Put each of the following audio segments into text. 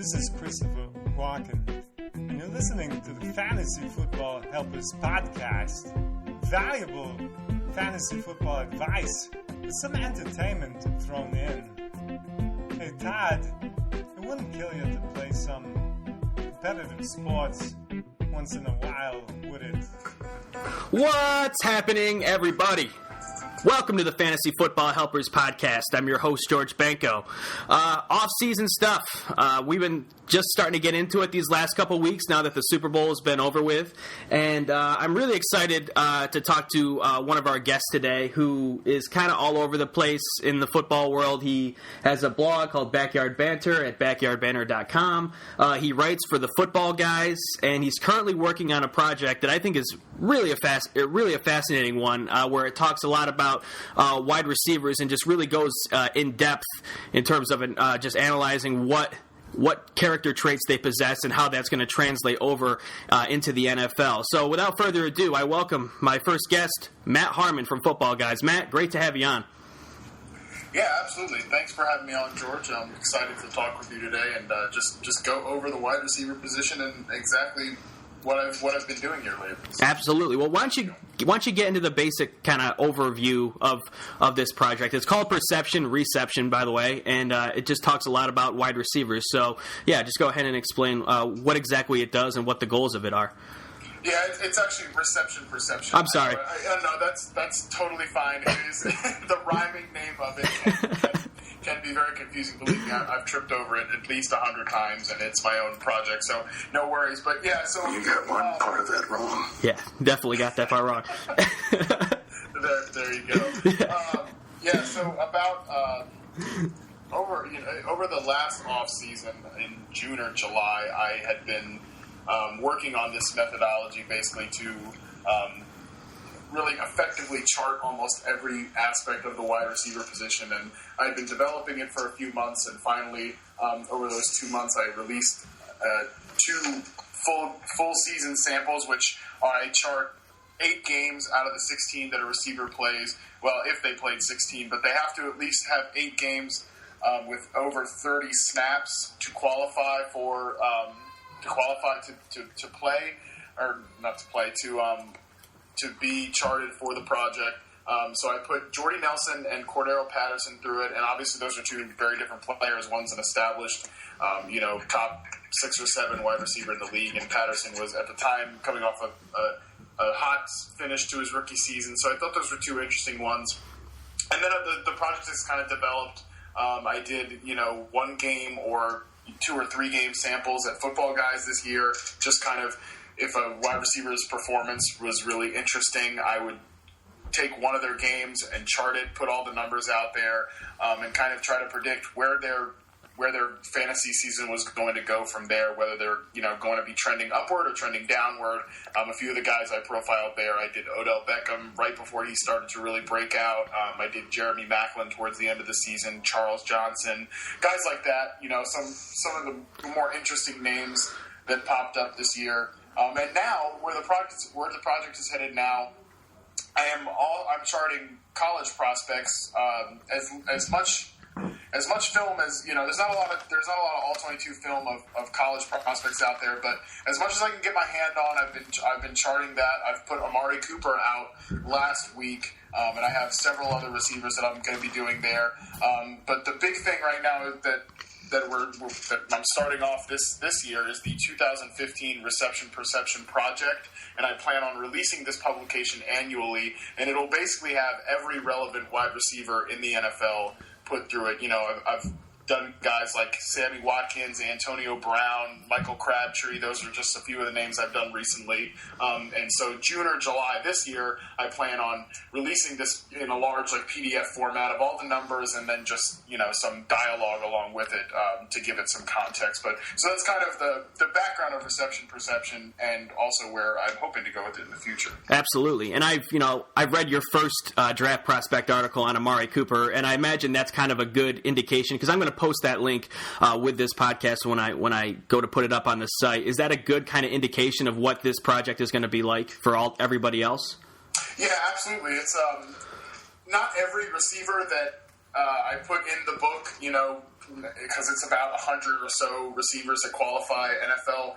This is Christopher Walken, and you're listening to the Fantasy Football Helpers podcast. Valuable fantasy football advice with some entertainment thrown in. Hey Todd, it wouldn't kill you to play some competitive sports once in a while, would it? What's happening, everybody? Welcome to the Fantasy Football Helpers podcast. I'm your host, George Benko. Off-season stuff. We've been just starting to get into it these last couple weeks now that the Super Bowl has been over with. And I'm really excited to talk to one of our guests today who is kind of all over the place in the football world. He has a blog called Backyard Banter at backyardbanter.com. He writes for the Football Guys, and he's currently working on a project that I think is really a fascinating one, where it talks a lot about wide receivers and just really goes in depth in terms of just analyzing what character traits they possess and how that's going to translate over into the NFL. So without further ado, I welcome my first guest, Matt Harmon from Football Guys. Matt, great to have you on. Yeah, absolutely. Thanks for having me on, George. I'm excited to talk with you today and just go over the wide receiver position and exactly what I've been doing here lately. Absolutely. Well, why don't you get into the basic kind of overview of this project? It's called Perception Reception, by the way, and it just talks a lot about wide receivers. So, yeah, just go ahead and explain what exactly it does and what the goals of it are. Yeah, it's actually Perception. I'm sorry. No, that's totally fine. It is the rhyming name of it can be very confusing. Believe me, I've tripped over it at least 100 times, and it's my own project, so no worries. But yeah, so you got one part of that wrong. Yeah, definitely got that part wrong. there you go. Yeah, so about over the last off season in June or July, I had been working on this methodology basically to really effectively chart almost every aspect of the wide receiver position, and I'd been developing it for a few months, and finally, over those 2 months, I released 2 full season samples, which I chart 8 games out of the 16 that a receiver plays. Well, if they played 16, but they have to at least have 8 games with over 30 snaps to qualify for to play, or not to play, to be charted for the project. So I put Jordy Nelson and Cordero Patterson through it, and obviously those are 2 very different players. One's an established, top 6 or 7 wide receiver in the league, and Patterson was at the time coming off a hot finish to his rookie season. So I thought those were 2 interesting ones. And then the project has kind of developed. I did 1 game or 2 or 3 game samples at Football Guys this year, just kind of. If a wide receiver's performance was really interesting, I would take one of their games and chart it, put all the numbers out there, and kind of try to predict where their fantasy season was going to go from there, whether they're going to be trending upward or trending downward. A few of the guys I profiled there, I did Odell Beckham right before he started to really break out. I did Jeremy Maclin towards the end of the season, Charles Johnson, guys like that. Some of the more interesting names that popped up this year. And now, where the project is headed now, I'm charting college prospects as much film as there's not a lot of all 22 film of college prospects out there, but as much as I can get my hand on, I've been charting that. I've put Amari Cooper out last week, and I have several other receivers that I'm going to be doing there. But the big thing right now that I'm starting off this year is the 2015 Reception Perception Project, and I plan on releasing this publication annually, and it'll basically have every relevant wide receiver in the NFL put through it. I've done guys like Sammy Watkins, Antonio Brown, Michael Crabtree. Those are just a few of the names I've done recently. And so June or July this year, I plan on releasing this in a large PDF format of all the numbers and then just, some dialogue along with it to give it some context. But so that's kind of the background of Reception Perception and also where I'm hoping to go with it in the future. Absolutely. And I've read your first draft prospect article on Amari Cooper, and I imagine that's kind of a good indication because I'm going to post that link with this podcast when I go to put it up on the site. Is that a good kind of indication of what this project is going to be like for everybody else? Yeah, absolutely. It's not every receiver that I put in the book, because it's about 100 or so receivers that qualify NFL,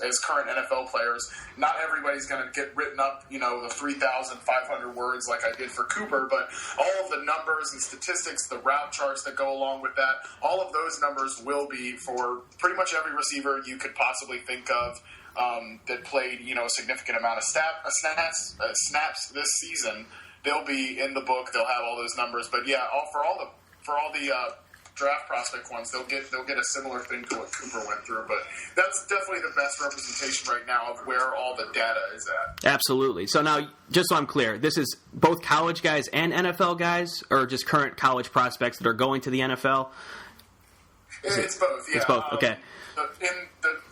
as current NFL players. Not everybody's going to get written up, the 3,500 words like I did for Cooper, but all of the numbers and statistics, the route charts that go along with that, all of those numbers will be for pretty much every receiver you could possibly think of that played, a significant amount of snaps this season. They'll be in the book. They'll have all those numbers. But yeah, for all the draft prospect ones, they'll get a similar thing to what Cooper went through. But that's definitely the best representation right now of where all the data is at. Absolutely. So now, just so I'm clear, this is both college guys and NFL guys, or just current college prospects that are going to the NFL? It's both. Yeah. It's both. Okay.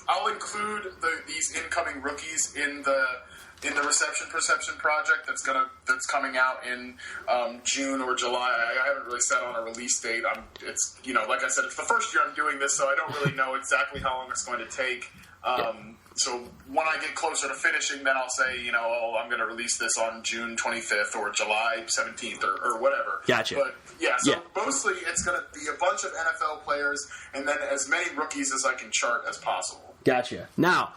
I'll include these incoming rookies in the reception perception project that's coming out in June or July. I haven't really set on a release date. It's like I said, it's the first year I'm doing this, so I don't really know exactly how long it's going to take. So when I get closer to finishing, then I'll say, I'm going to release this on June 25th or July 17th or whatever. Gotcha. But mostly it's going to be a bunch of NFL players and then as many rookies as I can chart as possible. Gotcha. Now,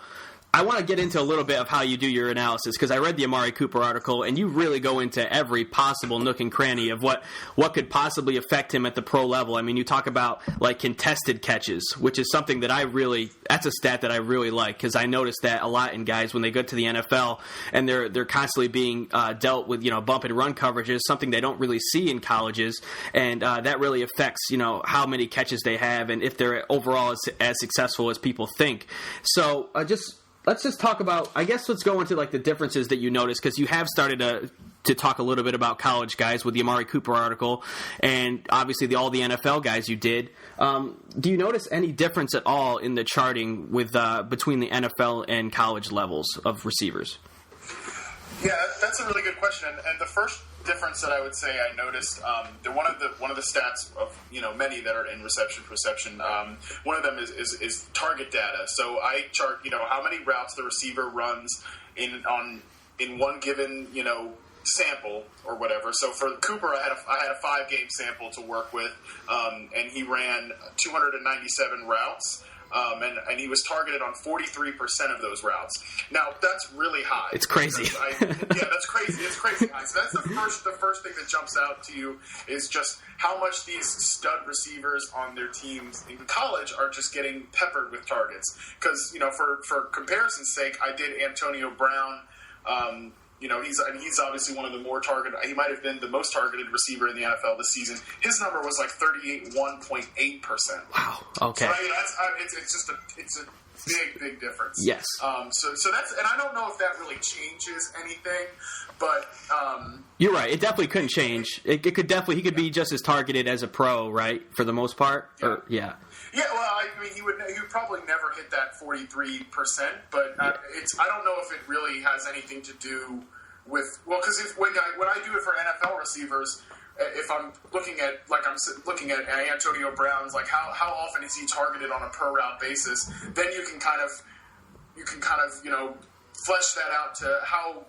I want to get into a little bit of how you do your analysis, because I read the Amari Cooper article, and you really go into every possible nook and cranny of what could possibly affect him at the pro level. I mean, you talk about, like, contested catches, which is something that that's a stat that I really like, because I notice that a lot in guys when they go to the NFL, and they're constantly being dealt with, bump and run coverages, something they don't really see in colleges, and that really affects, how many catches they have, and if they're overall as successful as people think. So, let's just talk about, I guess let's go into like the differences that you notice, because you have started to talk a little bit about college guys with the Amari Cooper article, and obviously all the NFL guys you did. Do you notice any difference at all in the charting with between the NFL and college levels of receivers? Yeah, that's a really good question. And the first difference that I would say I noticed, one of the stats of many that are in reception perception. One of them is target data. So I chart how many routes the receiver runs in one given sample or whatever. So for Cooper, I had a 5-game sample to work with, and he ran 297 routes. And he was targeted on 43% of those routes. Now, that's really high. It's crazy. That's crazy. It's crazy high. So that's the first thing that jumps out to you is just how much these stud receivers on their teams in college are just getting peppered with targets. Because, for comparison's sake, I did Antonio Brown. He's obviously one of the more targeted. He might have been the most targeted receiver in the NFL this season. His number was like 31.8%. Wow. Okay. So it's a big difference. Yes. So that's, and I don't know if that really changes anything, but you're right. It definitely couldn't change. It could definitely. He could be just as targeted as a pro, right? For the most part. Yeah. Yeah, well, I mean, he would probably never hit that 43%, but I don't know if it really has anything to do with, because when I do it for NFL receivers, if I'm looking at Antonio Brown's, like how often is he targeted on a per route basis, then you can kind of flesh that out to how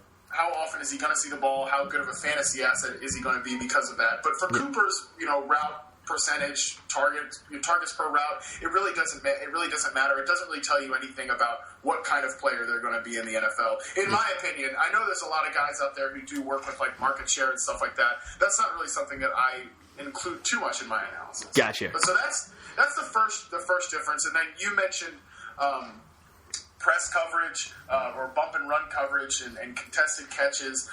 often is he going to see the ball, how good of a fantasy asset is he going to be because of that. But for Cooper's route percentage targets per route, it really doesn't matter. It doesn't really tell you anything about what kind of player they're going to be in the NFL. In my opinion, I know there's a lot of guys out there who do work with like market share and stuff like that. That's not really something that I include too much in my analysis. Gotcha. But so that's the first difference. And then you mentioned press coverage or bump and run coverage and contested catches.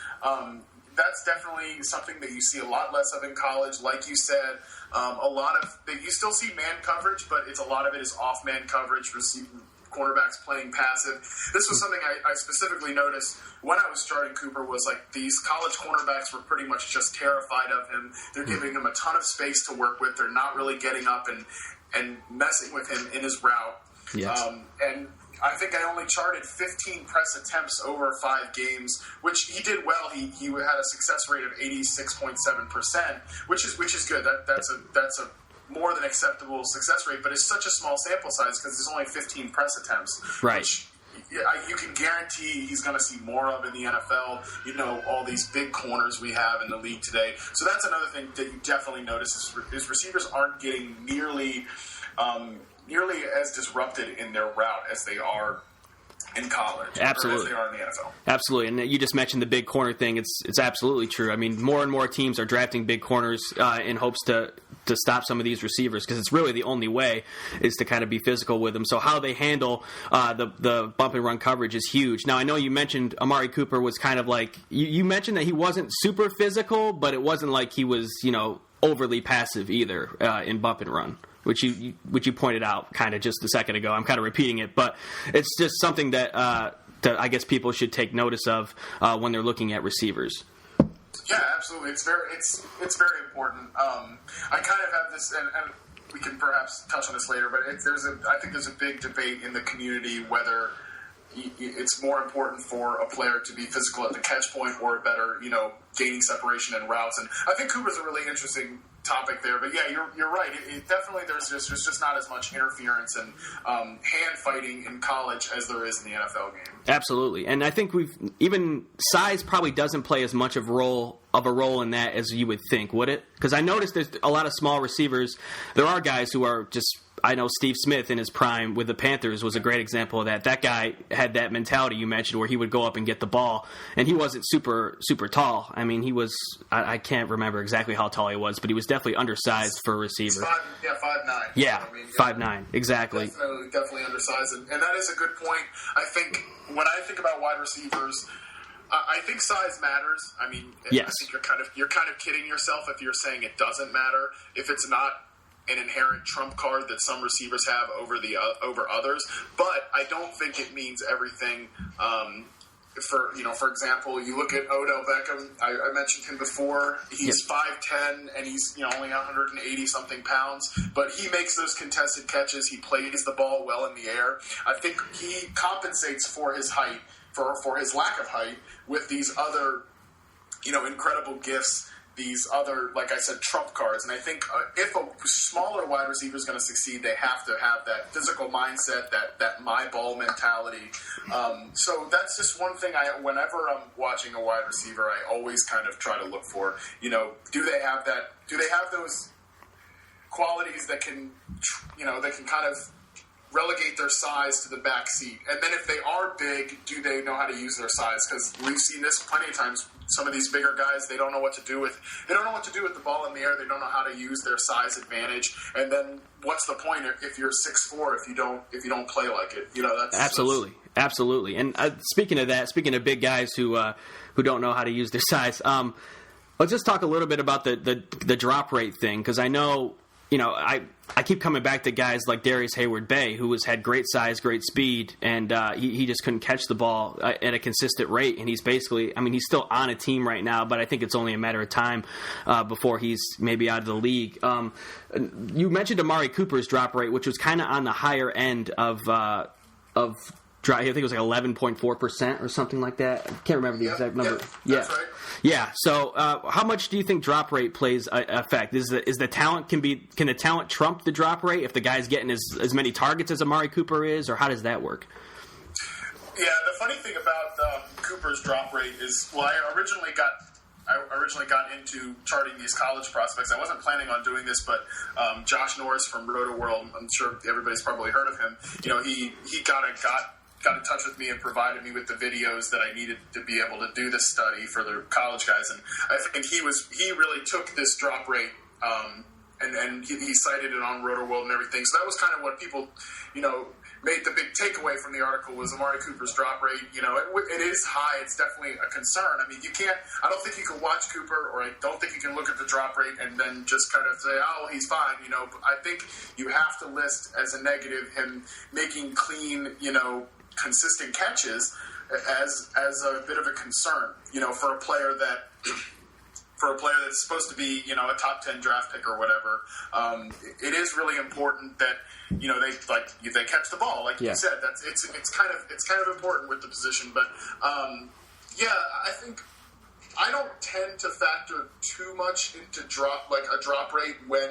That's definitely something that you see a lot less of in college. Like you said, you still see man coverage, but a lot of it is off man coverage. Cornerbacks playing passive. This was something I specifically noticed when I was starting Cooper. Was like these college cornerbacks were pretty much just terrified of him. They're giving him a ton of space to work with. They're not really getting up and messing with him in his route. Yes. And I think I only charted 15 press attempts over 5 games, which he did well. He had a success rate of 86.7%, which is good. That's a more than acceptable success rate, but it's such a small sample size because there's only 15 press attempts. Right. you can guarantee he's going to see more of in the NFL. All these big corners we have in the league today. So that's another thing that you definitely notice is receivers aren't getting nearly as disrupted in their route as they are in college. Absolutely. Or as they are in the NFL. Absolutely. And you just mentioned the big corner thing. It's absolutely true. I mean, more and more teams are drafting big corners in hopes to stop some of these receivers, because it's really the only way is to kind of be physical with them. So how they handle the bump and run coverage is huge. Now, I know you mentioned Amari Cooper was kind of like, you mentioned that he wasn't super physical, but it wasn't like he was, overly passive either in bump and run, which you pointed out kind of just a second ago. I'm kind of repeating it, but it's just something that I guess people should take notice of when they're looking at receivers. Yeah, absolutely. It's very important. I kind of have this, and we can perhaps touch on this later, but I think there's a big debate in the community whether it's more important for a player to be physical at the catch point or better, gaining separation in routes. And I think Cooper's a really interesting topic there. But yeah, you're right. It definitely there's just not as much interference and hand fighting in college as there is in the NFL game. Absolutely, and I think even size probably doesn't play as much of a role in that as you would think, would it? Because I noticed there's a lot of small receivers. There are guys who are just. I know Steve Smith in his prime with the Panthers was a great example of that. That guy had that mentality you mentioned where he would go up and get the ball, and he wasn't super tall. I mean, he was, I can't remember exactly how tall he was, but he was definitely undersized for a receiver. 5'9". Yeah, 5'9", exactly. Definitely undersized, and that is a good point. I think when I think about wide receivers, I think size matters. I mean, yes. I think you're kind of kidding yourself if you're saying it doesn't matter. If it's not an inherent trump card that some receivers have over others, but I don't think it means everything. For example, you look at Odell Beckham. I mentioned him before. He's 5'10", and he's only 180 something pounds, but he makes those contested catches. He plays the ball well in the air. I think he compensates for his height, for his lack of height, with these other incredible gifts. These other, like I said, trump cards. And I think if a smaller wide receiver is going to succeed, they have to have that physical mindset, that my ball mentality. So that's just one thing whenever I'm watching a wide receiver, I always kind of try to look for, do they have that? Do they have those qualities that can kind of relegate their size to the back seat? And then if they are big, do they know how to use their size? Because we've seen this plenty of times. Some of these bigger guys, they don't know what to do with the ball in the air. They don't know how to use their size advantage. And then what's the point if you're 6'4" if you don't play like it? That's absolutely. And speaking of big guys who don't know how to use their size, let's just talk a little bit about the drop rate thing, because I know. I keep coming back to guys like Darius Hayward-Bay, who had great size, great speed, and he just couldn't catch the ball at a consistent rate. And he's basically, he's still on a team right now, but I think it's only a matter of time before he's maybe out of the league. You mentioned Amari Cooper's drop rate, which was kind of on the higher end of I think it was like 11.4% or something like that. I can't remember the exact number. That's right. Yeah. So, how much do you think drop rate plays effect? Is the talent can the talent trump the drop rate if the guy's getting as many targets as Amari Cooper is, or how does that work? Yeah, the funny thing about Cooper's drop rate is, I originally got into charting these college prospects. I wasn't planning on doing this, but Josh Norris from Roto World, I'm sure everybody's probably heard of him. He got in touch with me and provided me with the videos that I needed to be able to do this study for the college guys. And I think he really took this drop rate and he cited it on Roto World and everything. So that was kind of what people, made the big takeaway from the article was Amari Cooper's drop rate. It is high. It's definitely a concern. I don't think you can watch Cooper, or I don't think you can look at the drop rate and then just kind of say, oh, he's fine. I think you have to list as a negative him making clean, consistent catches as a bit of a concern, for a player that's supposed to be, a top 10 draft pick or whatever. It is really important that, they catch the ball, like you said. It's kind of important with the position, but I think I don't tend to factor too much into a drop rate when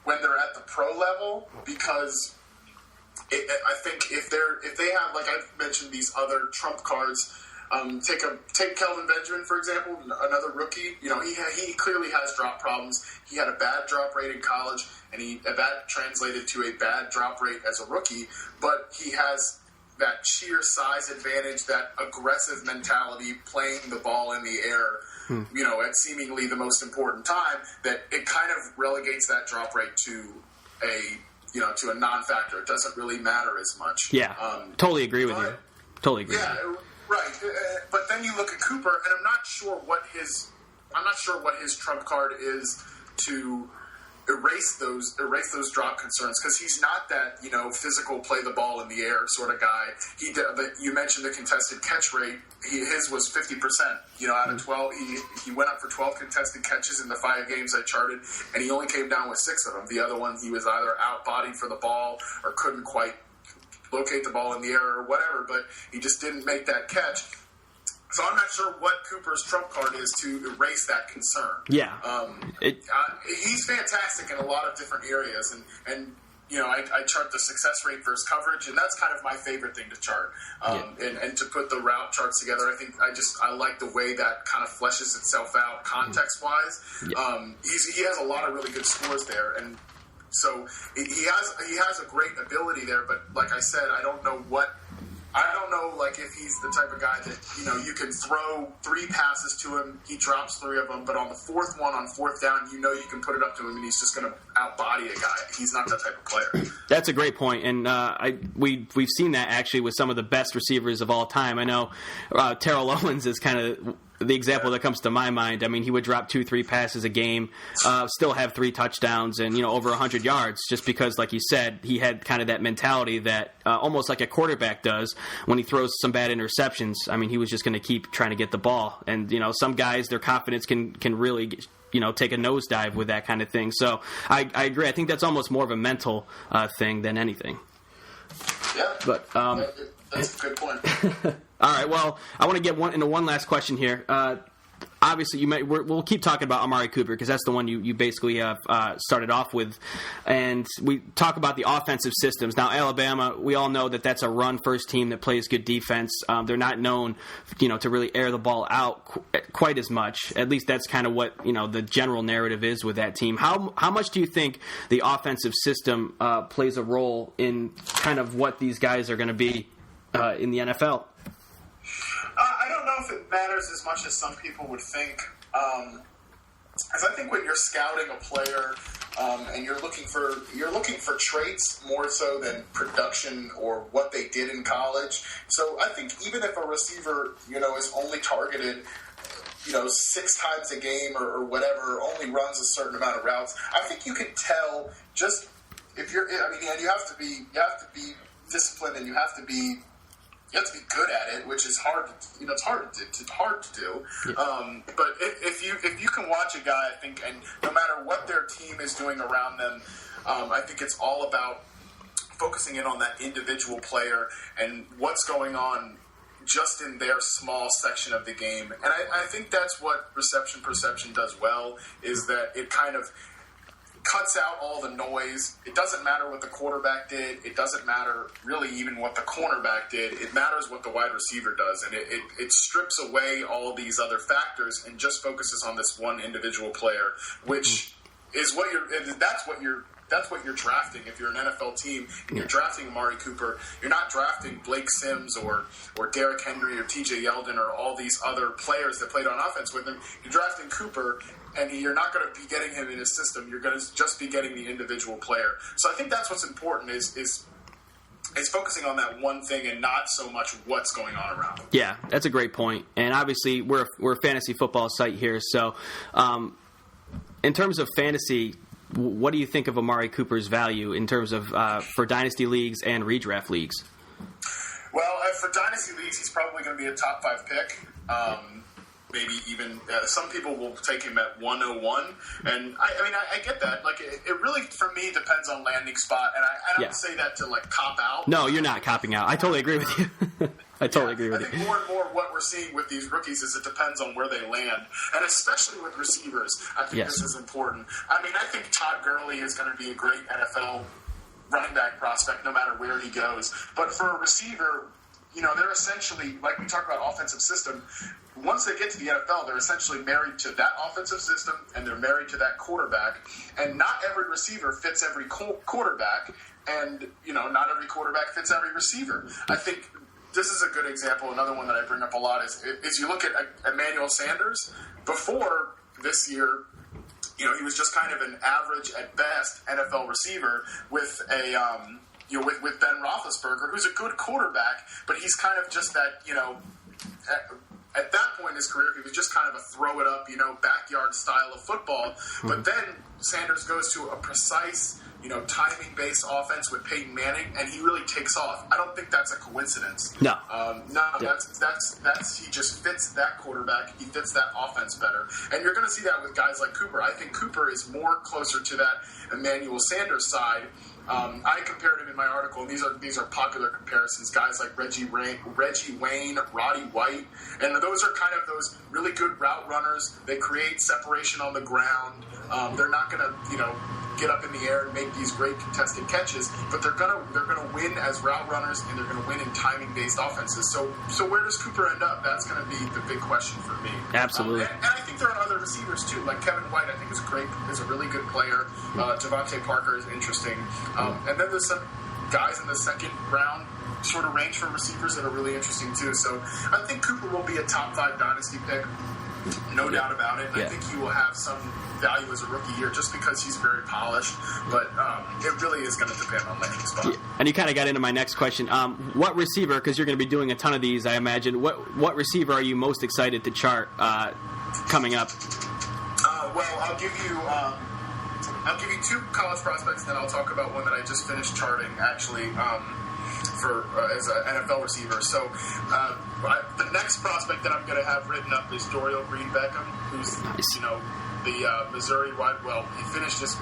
they're at the pro level, because I think if they have, like I mentioned, these other trump cards. Take Kelvin Benjamin, for example, another rookie. You know, he clearly has drop problems. He had a bad drop rate in college, and that translated to a bad drop rate as a rookie. But he has that sheer size advantage, that aggressive mentality, playing the ball in the air, you know, at seemingly the most important time, that it kind of relegates that drop rate to a non-factor. It doesn't really matter as much. Yeah, totally agree with you. Totally agree. Yeah, right. But then you look at Cooper, and I'm not sure what his trump card is to erase those drop concerns, because he's not that, you know, physical, play the ball in the air sort of guy. You mentioned the contested catch rate. His was 50%. You know, out of 12, he went up for 12 contested catches in the 5 games I charted, and he only came down with 6 of them. The other one, he was either out-bodied for the ball or couldn't quite locate the ball in the air or whatever, but he just didn't make that catch. So I'm not sure what Cooper's trump card is to erase that concern. Yeah. He's fantastic in a lot of different areas, and you know, I chart the success rate versus coverage, and that's kind of my favorite thing to chart. And to put the route charts together, I think I like the way that kind of fleshes itself out context-wise. Yeah. He has a lot of really good scores there, and so he has a great ability there. But like I said, I don't know like if he's the type of guy that, you know, you can throw 3 passes to him, he drops 3 of them, but on the 4th one, on 4th down, you know you can put it up to him and he's just going to outbody a guy. He's not that type of player. That's a great point, and we've seen that actually with some of the best receivers of all time. I know Terrell Owens is kind of the example that comes to my mind. I mean, he would drop 2-3 passes a game, still have 3 touchdowns and, you know, over 100 yards, just because, like you said, he had kind of that mentality that almost like a quarterback does when he throws some bad interceptions. I mean, he was just going to keep trying to get the ball. And, you know, some guys, their confidence can really, you know, take a nosedive with that kind of thing. So I agree. I think that's almost more of a mental thing than anything. Yeah. But that's a good point. All right, well, I want to get into one last question here. Obviously, we'll keep talking about Amari Cooper because that's the one you basically have started off with. And we talk about the offensive systems. Now, Alabama, we all know that that's a run-first team that plays good defense. They're not known, you know, to really air the ball out quite as much. At least that's kind of what, you know, the general narrative is with that team. How much do you think the offensive system plays a role in kind of what these guys are going to be in the NFL? I don't know if it matters as much as some people would think. Because I think when you're scouting a player and you're looking for traits more so than production or what they did in college. So I think even if a receiver, you know, is only targeted, you know, 6 times a game or whatever, only runs a certain amount of routes, I think you can tell just if you're. I mean, and you have to be disciplined, and you have to be good at it, which is hard. You know, it's hard to do. Yeah. But if you can watch a guy, I think, and no matter what their team is doing around them, I think it's all about focusing in on that individual player and what's going on just in their small section of the game. And I think that's what reception perception does well, is that it kind of cuts out all the noise. It doesn't matter what the quarterback did. It doesn't matter really even what the cornerback did. It matters what the wide receiver does. And it strips away all these other factors and just focuses on this one individual player, which is that's what you're drafting. If you're an NFL team and you're drafting Amari Cooper, you're not drafting Blake Sims or Derrick Henry or TJ Yeldon or all these other players that played on offense with him. You're drafting Cooper, and you're not going to be getting him in his system. You're going to just be getting the individual player. So I think that's what's important is focusing on that one thing and not so much what's going on around him. Yeah, that's a great point. And obviously we're a fantasy football site here. So in terms of fantasy, what do you think of Amari Cooper's value in terms of for dynasty leagues and redraft leagues? Well, for dynasty leagues, he's probably going to be a top 5 pick. Maybe even some people will take him at 101, and I get that. Like it really, for me, depends on landing spot, and I don't say that to like cop out. No, you're not copping out. I totally agree with you. I totally agree with you. I think more and more what we're seeing with these rookies is it depends on where they land, and especially with receivers, I think this is important. I mean, I think Todd Gurley is going to be a great NFL running back prospect no matter where he goes. But for a receiver, they're essentially, like we talk about offensive system, once they get to the NFL, they're essentially married to that offensive system and they're married to that quarterback. And not every receiver fits every quarterback, and, not every quarterback fits every receiver. I think this is a good example. Another one that I bring up a lot is you look at Emmanuel Sanders. Before this year, he was just kind of an average at best NFL receiver with with Ben Roethlisberger, who's a good quarterback, but he's kind of just that, at that point in his career, he was just kind of a throw it up, backyard style of football. Mm-hmm. But then Sanders goes to a precise, timing-based offense with Peyton Manning, and he really takes off. I don't think that's a coincidence. No. That's he just fits that quarterback. He fits that offense better. And you're going to see that with guys like Cooper. I think Cooper is more closer to that Emmanuel Sanders side. I compared him in my article, and these are popular comparisons. Guys like Reggie Wayne, Roddy White, and those are kind of those really good route runners. They create separation on the ground. They're not going to, get up in the air and make these great contested catches, but they're gonna win as route runners, and they're gonna win in timing based offenses. So where does Cooper end up? That's gonna be the big question for me. Absolutely. And I think there are other receivers too, like Kevin White. I think is a really good player. Devontae Parker is interesting, and then there's some guys in the second round sort of range for receivers that are really interesting too. So I think Cooper will be a top 5 dynasty pick. No doubt about it. And I think he will have some value as a rookie year just because he's very polished. But it really is going to depend on landing spot. Yeah. And you kind of got into my next question. What receiver, because you're going to be doing a ton of these, I imagine, what receiver are you most excited to chart coming up? Well, I'll give you 2 college prospects, and then I'll talk about one that I just finished charting, actually, as an NFL receiver. So the next prospect that I'm going to have written up is Dorial Green-Beckham, who's nice. The Missouri wide. Well, he finished his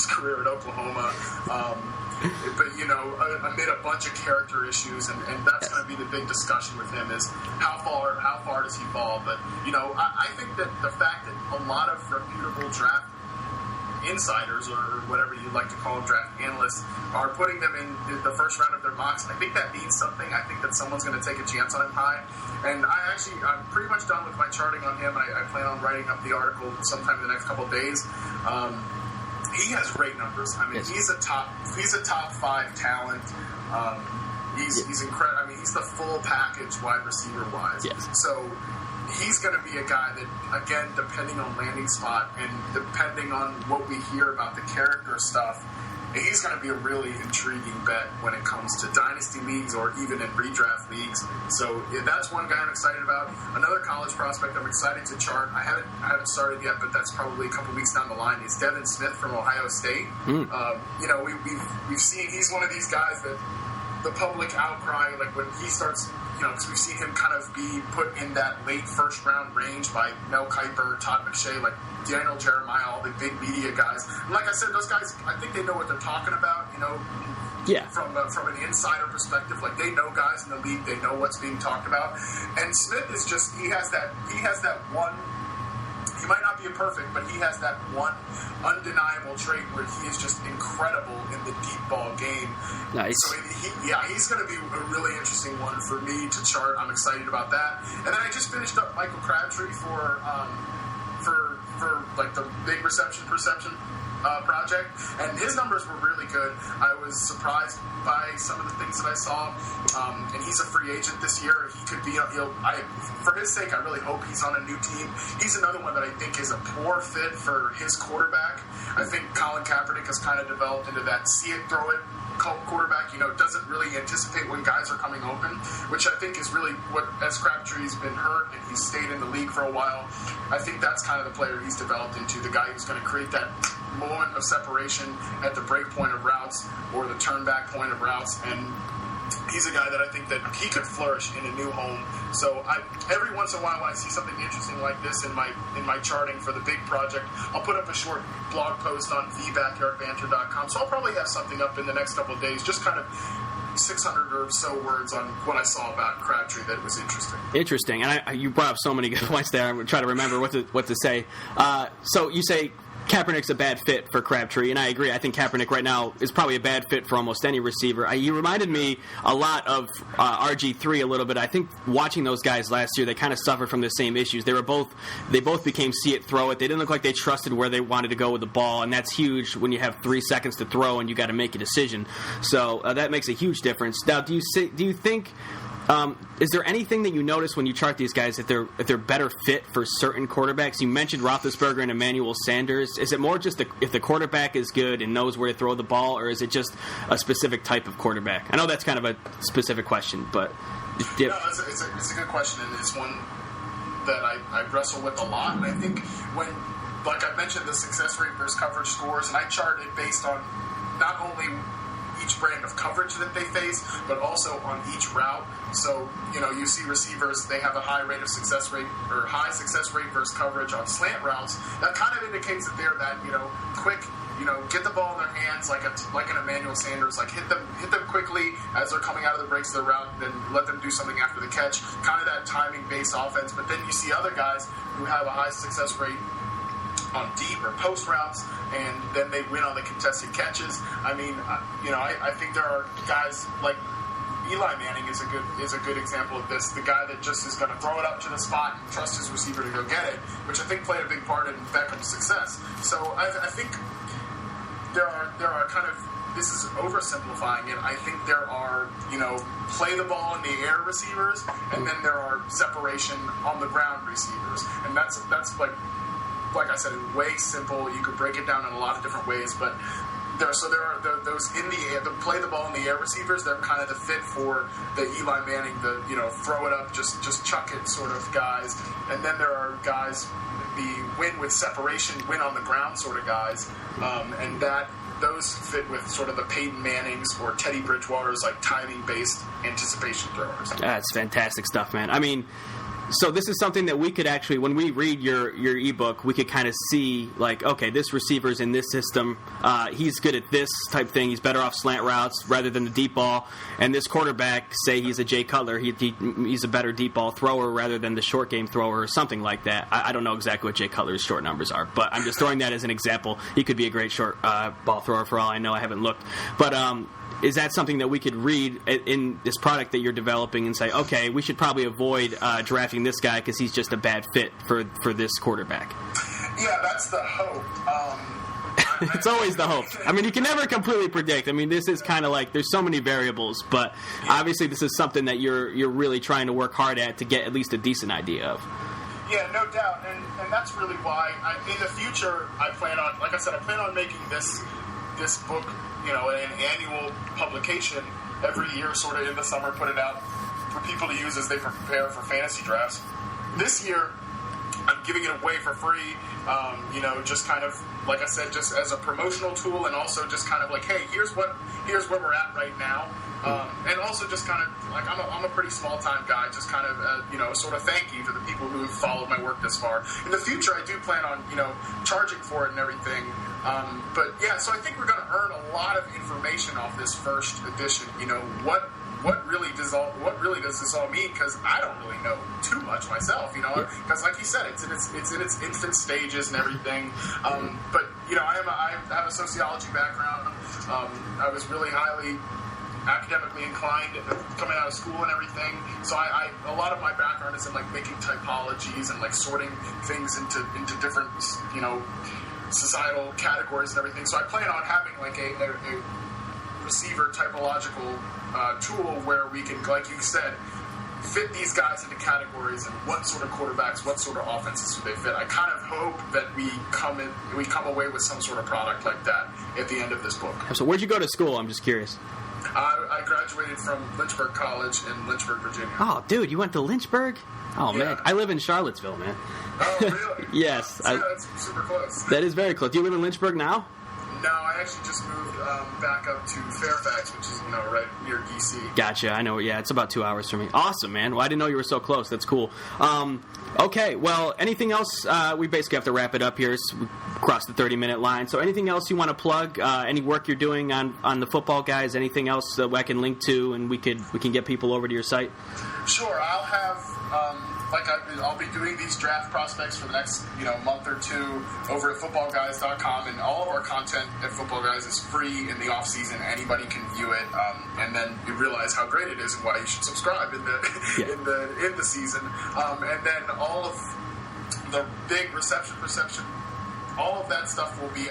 career at Oklahoma, but amid a bunch of character issues, and that's going to be the big discussion with him is how far does he fall? But I think that the fact that a lot of reputable draft insiders, or whatever you'd like to call them, draft analysts, are putting them in the first round of their mocks, I think that means something. I think that someone's going to take a chance on him high. And I'm pretty much done with my charting on him. I plan on writing up the article sometime in the next couple of days. He has great numbers. I mean, he's a top 5 talent. He's incredible. I mean, he's the full package wide receiver wise. Yes. So he's going to be a guy that, again, depending on landing spot and depending on what we hear about the character stuff, he's going to be a really intriguing bet when it comes to dynasty leagues or even in redraft leagues. So that's one guy I'm excited about. Another college prospect I'm excited to chart. I haven't started yet, but that's probably a couple weeks down the line. Is Devin Smith from Ohio State. We've seen he's one of these guys that the public outcry, like when he starts, because we've seen him kind of be put in that late first round range by Mel Kiper, Todd McShay, like Daniel Jeremiah, all the big media guys. And like I said, those guys, I think they know what they're talking about, from an insider perspective. Like they know guys in the league, they know what's being talked about. And Smith is just, he has that one. He might not be a perfect, but he has that one undeniable trait where he is just incredible in the deep ball game. Nice. So he's going to be a really interesting one for me to chart. I'm excited about that. And then I just finished up Michael Crabtree for like the big reception project, and his numbers were really good. I was surprised by some of the things that I saw, and he's a free agent this year. He could be. For his sake, I really hope he's on a new team. He's another one that I think is a poor fit for his quarterback. I think Colin Kaepernick has kind of developed into that see it, throw it quarterback, doesn't really anticipate when guys are coming open, which I think is really what, as Crabtree's been hurt and he's stayed in the league for a while, I think that's kind of the player he's developed into, the guy who's going to create that moment of separation at the break point of routes or the turn back point of routes, and he's a guy that I think that he could flourish in a new home. So every once in a while when I see something interesting like this in my charting for the big project, I'll put up a short blog post on thebackyardbanter.com. So I'll probably have something up in the next couple of days, just kind of 600 or so words on what I saw about Crabtree that was interesting. Interesting, and you brought up so many good points there. I'm going to try to remember what to say. So you say Kaepernick's a bad fit for Crabtree, and I agree. I think Kaepernick right now is probably a bad fit for almost any receiver. You reminded me a lot of RG3 a little bit. I think watching those guys last year, they kind of suffered from the same issues. They both became see it, throw it. They didn't look like they trusted where they wanted to go with the ball, and that's huge when you have 3 seconds to throw and you got to make a decision. So that makes a huge difference. Now, do you think? Is there anything that you notice when you chart these guys if they're better fit for certain quarterbacks? You mentioned Roethlisberger and Emmanuel Sanders. Is it more just if the quarterback is good and knows where to throw the ball, or is it just a specific type of quarterback? I know that's kind of a specific question, but no, it's a good question, and it's one that I wrestle with a lot. And I think when, like I mentioned, the success rate versus coverage scores, and I chart it based on not only each brand of coverage that they face, but also on each route. So, you see receivers, they have a high success rate versus coverage on slant routes. That kind of indicates that they're that, quick, get the ball in their hands like an Emmanuel Sanders, like hit them quickly as they're coming out of the breaks of the route, then let them do something after the catch. Kind of that timing-based offense. But then you see other guys who have a high success rate on deep or post routes, and then they win on the contested catches. I mean, I think there are guys like Eli Manning is a good example of this. The guy that just is going to throw it up to the spot and trust his receiver to go get it, which I think played a big part in Beckham's success. So I think there are kind of, this is oversimplifying it. I think there are, play the ball in the air receivers, and then there are separation on the ground receivers, and that's like I said, way simple. You could break it down in a lot of different ways, but there are those in the air, the play the ball in the air receivers. They're kind of the fit for the Eli Manning, the throw it up, just chuck it sort of guys. And then there are guys, the win with separation, win on the ground sort of guys, and those fit with sort of the Peyton Mannings or Teddy Bridgewater's like timing-based anticipation throwers. That's fantastic stuff, man. I mean, so this is something that we could actually, when we read your ebook, we could kind of see, like, okay, this receiver's in this system. He's good at this type thing. He's better off slant routes rather than the deep ball. And this quarterback, say he's a Jay Cutler, he's a better deep ball thrower rather than the short game thrower or something like that. I don't know exactly what Jay Cutler's short numbers are, but I'm just throwing that as an example. He could be a great short ball thrower for all I know. I haven't looked. But is that something that we could read in this product that you're developing and say, okay, we should probably avoid drafting this guy because he's just a bad fit for this quarterback? Yeah, that's the hope. It's always the hope. I mean, you can never completely predict. I mean, this is kind of like, there's so many variables, but obviously this is something that you're really trying to work hard at to get at least a decent idea of. Yeah, no doubt, and that's really why in the future I plan on making this book, an annual publication every year, sort of in the summer, put it out for people to use as they prepare for fantasy drafts. This year, I'm giving it away for free, just kind of, like I said, just as a promotional tool, and also just kind of like, hey, here's where we're at right now. And also just kind of, like, I'm a pretty small-time guy, just kind of, sort of thank you to the people who have followed my work this far. In the future, I do plan on, charging for it and everything. But, yeah, so I think we're going to earn a lot of information off this first edition. What really does this all mean? Because I don't really know too much myself, because like you said, it's in its infant stages and everything. But I have a sociology background. I was really highly academically inclined coming out of school and everything. So a lot of my background is in like making typologies and like sorting things into different societal categories and everything. So I plan on having like a receiver typological tool where we can, like you said, fit these guys into categories and what sort of quarterbacks, what sort of offenses do they fit. I kind of hope that we come away with some sort of product like that at the end of this book. So where'd you go to school? I'm just curious. I graduated from Lynchburg College in Lynchburg, Virginia. Oh, dude, you went to Lynchburg? Oh, yeah. Man. I live in Charlottesville, man. Oh, really? Yes. That's super close. That is very close. Do you live in Lynchburg now? No, I actually just moved back up to Fairfax, which is right near DC. Gotcha. I know. Yeah, it's about 2 hours from me. Awesome, man. Well, I didn't know you were so close. That's cool. Okay. Well, anything else? We basically have to wrap it up here. We crossed the 30-minute line. So, anything else you want to plug? Any work you're doing on the Football Guys? Anything else that I can link to, and we can get people over to your site? Sure. I'll have. I'll be doing these draft prospects for the next month or two over at footballguys.com, and all of our content at Football Guys is free in the off season. Anybody can view it, and then you realize how great it is and why you should subscribe in the season. And then all of the big reception, all of that stuff will be